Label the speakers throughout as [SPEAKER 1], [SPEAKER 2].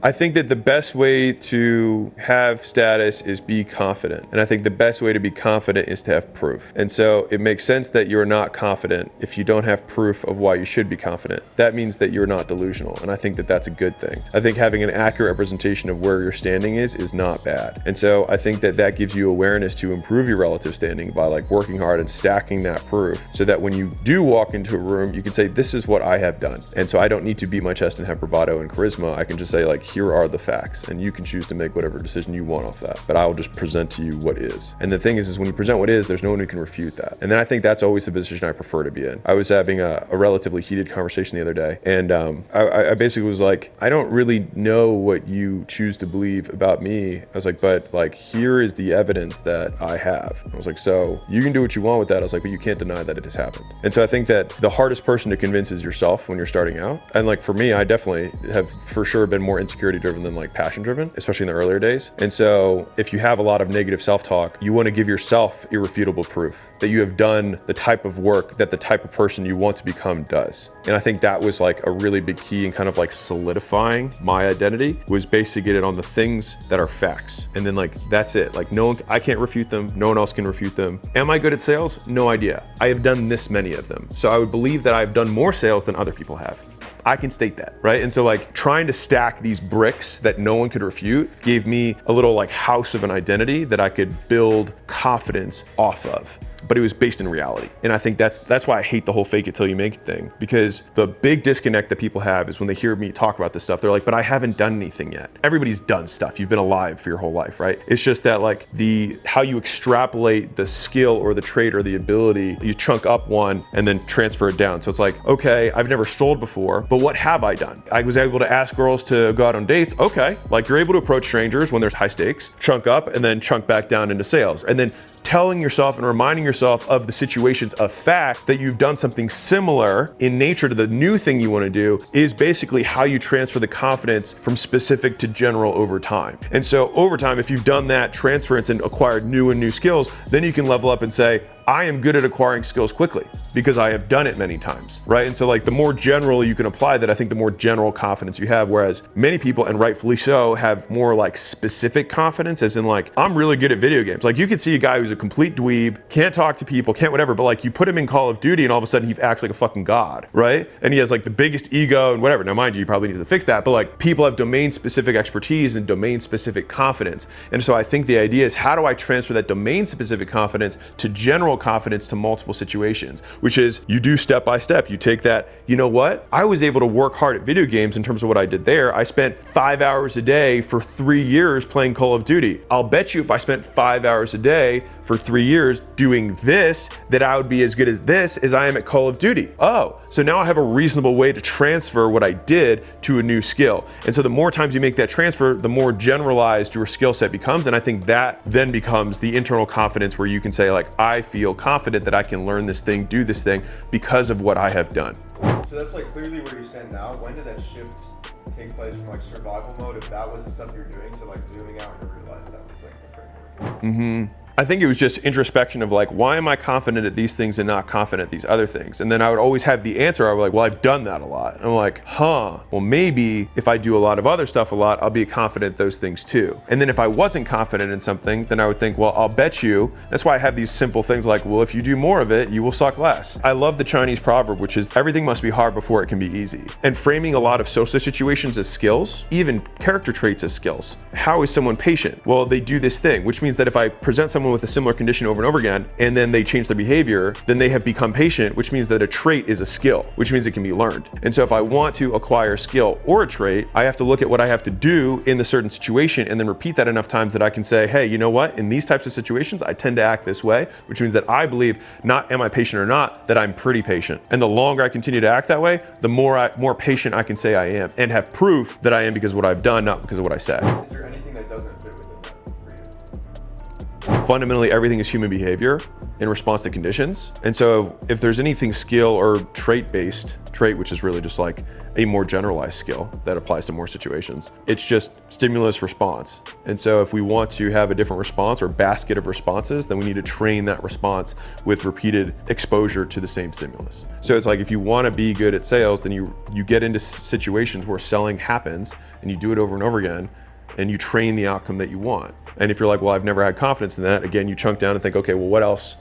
[SPEAKER 1] I think that the best way to have status is be confident. And I think the best way to be confident is to have proof. And so it makes sense that you're not confident if you don't have proof of why you should be confident. That means that you're not delusional. And I think that that's a good thing. I think having an accurate representation of where your standing is not bad. And so I think that that gives you awareness to improve your relative standing by like working hard and stacking that proof so that when you do walk into a room, you can say, this is what I have done. And so I don't need to beat my chest and have bravado and charisma. I can just say like, here are the facts, and you can choose to make whatever decision you want off that. But I will just present to you what is. And the thing is when you present what is, there's no one who can refute that. And then I think that's always the position I prefer to be in. I was having a relatively heated conversation the other day, and I basically was like, I don't really know what you choose to believe about me. I was like, but like, here is the evidence that I have. I was like, so you can do what you want with that. I was like, but you can't deny that it has happened. And so I think that the hardest person to convince is yourself when you're starting out. And like for me, I definitely have for sure been more insecurity driven than like passion driven, especially in the earlier days. And so if you have a lot of negative self-talk, you want to give yourself irrefutable proof that you have done the type of work that the type of person you want to become does. And I think that was like a really big key in kind of like solidifying my identity, was basically get it on the things that are facts. And then like, that's it. Like no one, I can't refute them. No one else can refute them. Am I good at sales? No idea. I have done this many of them. So I would believe that I've done more sales than other people have. I can state that, right? And so like trying to stack these bricks that no one could refute gave me a little like house of an identity that I could build confidence off of. But it was based in reality. And I think that's why I hate the whole fake it till you make it thing, because the big disconnect that people have is when they hear me talk about this stuff, they're like, but I haven't done anything yet. Everybody's done stuff. You've been alive for your whole life, right? It's just that like how you extrapolate the skill or the trait or the ability, you chunk up one and then transfer it down. So it's like, okay, I've never strolled before, but what have I done? I was able to ask girls to go out on dates. Okay, like you're able to approach strangers when there's high stakes, chunk up and then chunk back down into sales. And then telling yourself and reminding yourself of the situations of fact that you've done something similar in nature to the new thing you want to do is basically how you transfer the confidence from specific to general over time. And so over time, if you've done that transference and acquired new skills, then you can level up and say, I am good at acquiring skills quickly because I have done it many times, right? And so like the more general you can apply that, I think the more general confidence you have, whereas many people, and rightfully so, have more like specific confidence, as in like, I'm really good at video games. Like you could see a guy who's a complete dweeb, can't talk to people, can't whatever, but like you put him in Call of Duty and all of a sudden he acts like a fucking god, right? And he has like the biggest ego and whatever. Now mind you, you probably need to fix that, but like people have domain specific expertise and domain specific confidence. And so I think the idea is, how do I transfer that domain specific confidence to general confidence to multiple situations, which is you do step by step. You take that, you know what? I was able to work hard at video games in terms of what I did there. I spent 5 hours a day for 3 years playing Call of Duty. I'll bet you if I spent 5 hours a day for 3 years doing this, that I would be as good as this as I am at Call of Duty. Oh, so now I have a reasonable way to transfer what I did to a new skill. And so the more times you make that transfer, the more generalized your skill set becomes. And I think that then becomes the internal confidence where you can say like, I feel confident that I can learn this thing, do this thing because of what I have done.
[SPEAKER 2] So that's like clearly where you stand now. When did that shift take place from like survival mode, if that was the stuff you were doing, to like zooming out and realize that was like the framework?
[SPEAKER 1] I think it was just introspection of like, why am I confident at these things and not confident at these other things? And then I would always have the answer. I was like, well, I've done that a lot. And I'm like, well, maybe if I do a lot of other stuff a lot, I'll be confident at those things too. And then if I wasn't confident in something, then I would think, well, I'll bet you. That's why I have these simple things like, well, if you do more of it, you will suck less. I love the Chinese proverb, which is everything must be hard before it can be easy. And framing a lot of social situations as skills, even character traits as skills. How is someone patient? Well, they do this thing, which means that if I present someone with a similar condition over and over again, and then they change their behavior, then they have become patient, which means that a trait is a skill, which means it can be learned. And so if I want to acquire a skill or a trait, I have to look at what I have to do in the certain situation and then repeat that enough times that I can say, hey, you know what? In these types of situations, I tend to act this way, which means that I believe, not am I patient or not, that I'm pretty patient. And the longer I continue to act that way, the more patient I can say I am and have proof that I am because of what I've done, not because of what I said.
[SPEAKER 2] Is there anything that doesn't fit within that for you?
[SPEAKER 1] fundamentally everything is human behavior in response to conditions. And so if there's anything skill or trait-based, which is really just like a more generalized skill that applies to more situations, it's just stimulus response. And so if we want to have a different response or basket of responses, then we need to train that response with repeated exposure to the same stimulus. So it's like if you want to be good at sales, then you get into situations where selling happens and you do it over and over again and you train the outcome that you want. And if you're like, well, I've never had confidence in that, again, you chunk down and think, okay, well, what else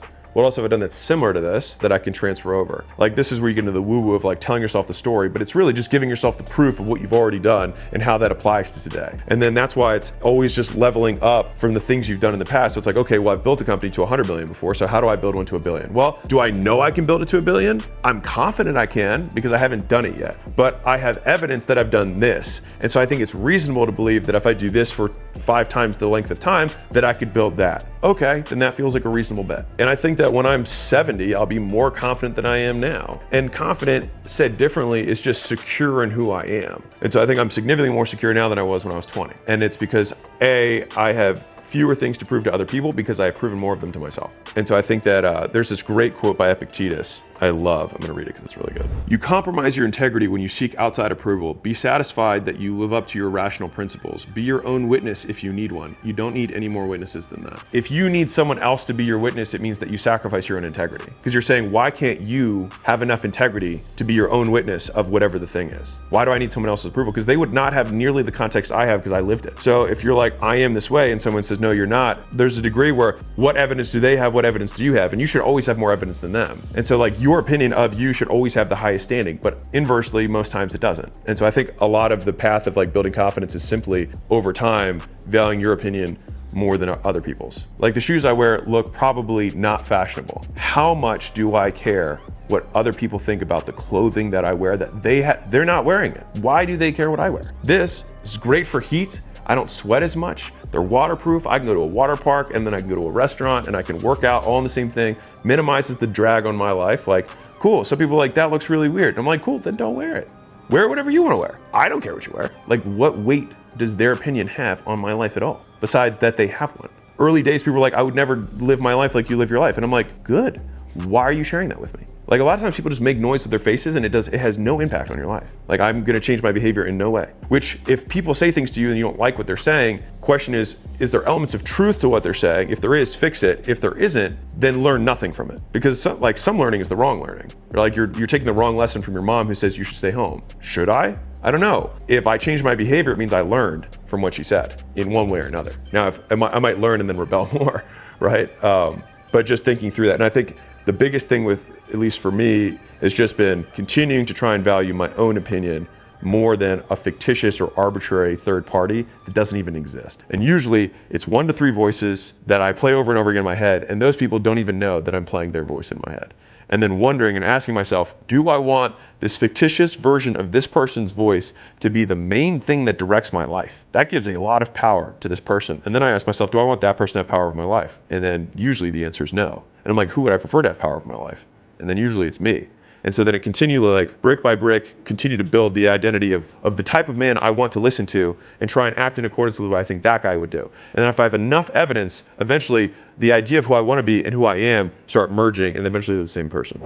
[SPEAKER 1] have I done that's similar to this that I can transfer over? Like, this is where you get into the woo-woo of like telling yourself the story, but it's really just giving yourself the proof of what you've already done and how that applies to today. And then that's why it's always just leveling up from the things you've done in the past. So it's like, okay, well, I've built a company to 100 million before, so how do I build one to 1 billion? Well, do I know I can build it to 1 billion? I'm confident I can because I haven't done it yet, but I have evidence that I've done this. And so I think it's reasonable to believe that if I do this for 5 times the length of time, that I could build that. Okay, then that feels like a reasonable bet. And I think that when I'm 70, I'll be more confident than I am now. And confident, said differently, is just secure in who I am. And so I think I'm significantly more secure now than I was when I was 20. And it's because I have fewer things to prove to other people because I have proven more of them to myself. And so I think that there's this great quote by Epictetus I love. I'm going to read it because it's really good. You compromise your integrity when you seek outside approval. Be satisfied that you live up to your rational principles. Be your own witness if you need one. You don't need any more witnesses than that. If you need someone else to be your witness, it means that you sacrifice your own integrity. Because you're saying, why can't you have enough integrity to be your own witness of whatever the thing is? Why do I need someone else's approval? Because they would not have nearly the context I have because I lived it. So if you're like, I am this way, and someone says, no, you're not, there's a degree where what evidence do they have? What evidence do you have? And you should always have more evidence than them. And so like your opinion of you should always have the highest standing, but inversely, most times it doesn't. And so I think a lot of the path of like building confidence is simply over time, valuing your opinion more than other people's. Like the shoes I wear look probably not fashionable. How much do I care what other people think about the clothing that I wear that they're not wearing it? Why do they care what I wear? This is great for heat. I don't sweat as much. They're waterproof. I can go to a water park and then I can go to a restaurant and I can work out all in the same thing. Minimizes the drag on my life. Like, cool. Some people are like, that looks really weird. I'm like, cool, then don't wear it. Wear whatever you want to wear. I don't care what you wear. Like, what weight does their opinion have on my life at all? Besides that they have one. Early days, people were like, I would never live my life like you live your life. And I'm like, good. Why are you sharing that with me? Like a lot of times people just make noise with their faces and it has no impact on your life. Like I'm gonna change my behavior in no way. Which if people say things to you and you don't like what they're saying, question is there elements of truth to what they're saying? If there is, fix it. If there isn't, then learn nothing from it. Because some learning is the wrong learning. Like you're taking the wrong lesson from your mom who says you should stay home. Should I? I don't know. If I change my behavior, it means I learned from what she said in one way or another. Now, I might learn and then rebel more, right? But just thinking through that. And I think the biggest thing with, at least for me, has just been continuing to try and value my own opinion more than a fictitious or arbitrary third party that doesn't even exist. And usually it's 1 to 3 voices that I play over and over again in my head, and those people don't even know that I'm playing their voice in my head. And then wondering and asking myself, do I want this fictitious version of this person's voice to be the main thing that directs my life? That gives a lot of power to this person. And then I ask myself, do I want that person to have power over my life? And then usually the answer is no. And I'm like, who would I prefer to have power over my life? And then usually it's me. And so then it continually, like brick by brick, continue to build the identity of the type of man I want to listen to and try and act in accordance with what I think that guy would do. And then if I have enough evidence, eventually the idea of who I want to be and who I am start merging, and eventually they're the same person.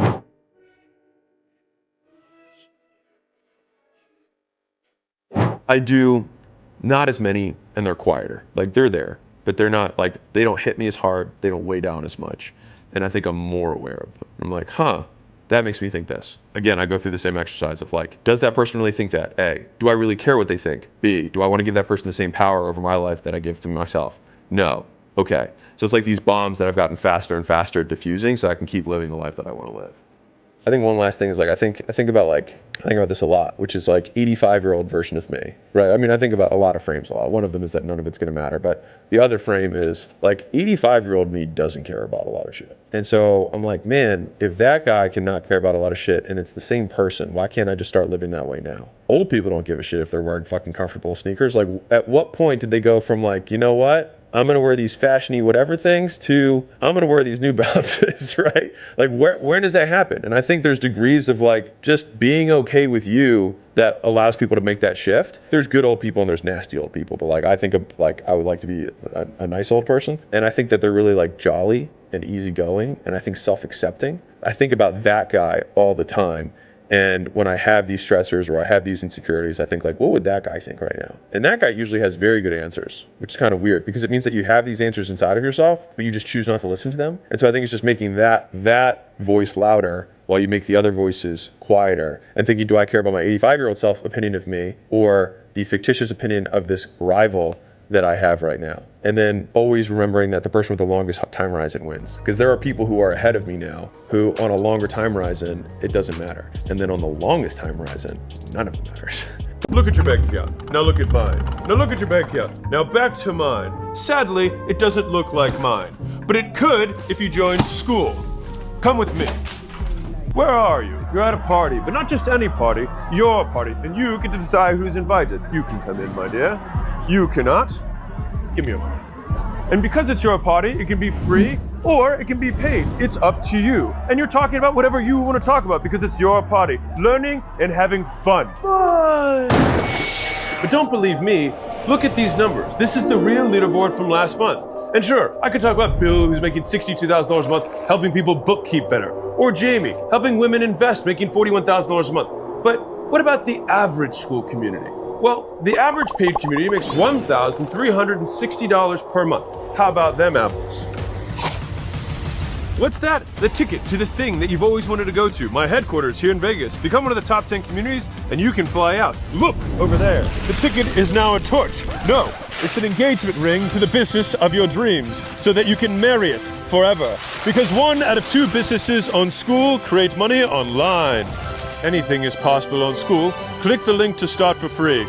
[SPEAKER 1] I do not as many, and they're quieter. Like they're there, but they're not like, they don't hit me as hard. They don't weigh down as much. And I think I'm more aware of them. I'm like, that makes me think this. Again, I go through the same exercise of like, does that person really think that? A, do I really care what they think? B, do I want to give that person the same power over my life that I give to myself? No. Okay. So it's like these bombs that I've gotten faster and faster at diffusing so I can keep living the life that I want to live. I think one last thing is like, I think about this a lot, which is like 85-year-old version of me, right? I mean, I think about a lot of frames a lot. One of them is that none of it's going to matter. But the other frame is like 85-year-old me doesn't care about a lot of shit. And so I'm like, man, if that guy cannot care about a lot of shit and it's the same person, why can't I just start living that way now? Old people don't give a shit if they're wearing fucking comfortable sneakers. Like at what point did they go from like, you know what? I'm going to wear these fashiony whatever things to I'm going to wear these New Balances, right? Like where does that happen? And I think there's degrees of like just being okay with you that allows people to make that shift. There's good old people and there's nasty old people, but like I think of like I would like to be a nice old person, and I think that they're really like jolly and easygoing, and I think self-accepting. I think about that guy all the time. And when I have these stressors or I have these insecurities, I think like, what would that guy think right now? And that guy usually has very good answers, which is kind of weird because it means that you have these answers inside of yourself, but you just choose not to listen to them. And so I think it's just making that voice louder while you make the other voices quieter and thinking, do I care about my 85-year-old self opinion of me or the fictitious opinion of this rival that I have right now? And then always remembering that the person with the longest time horizon wins. Because there are people who are ahead of me now who on a longer time horizon, it doesn't matter. And then on the longest time horizon, none of it matters.
[SPEAKER 3] Look at your bank account. Now look at mine. Now look at your bank account. Now back to mine. Sadly, it doesn't look like mine. But it could if you joined Skool. Come with me. Where are you? You're at a party, but not just any party, your party. And you get to decide who's invited. You can come in, my dear. You cannot. Give me a moment. And because it's your party, it can be free or it can be paid. It's up to you. And you're talking about whatever you want to talk about because it's your party. Learning and having fun. But don't believe me. Look at these numbers. This is the real leaderboard from last month. And sure, I could talk about Bill, who's making $62,000 a month, helping people bookkeep better. Or Jamie, helping women invest, making $41,000 a month. But what about the average Skool community? Well, the average paid community makes $1,360 per month. How about them apples? What's that? The ticket to the thing that you've always wanted to go to. My headquarters here in Vegas. Become one of the top 10 communities and you can fly out. Look, over there. The ticket is now a torch. No, it's an engagement ring to the business of your dreams so that you can marry it forever. Because 1 out of 2 businesses on Skool create money online. Anything is possible on Skool. Click the link to start for free.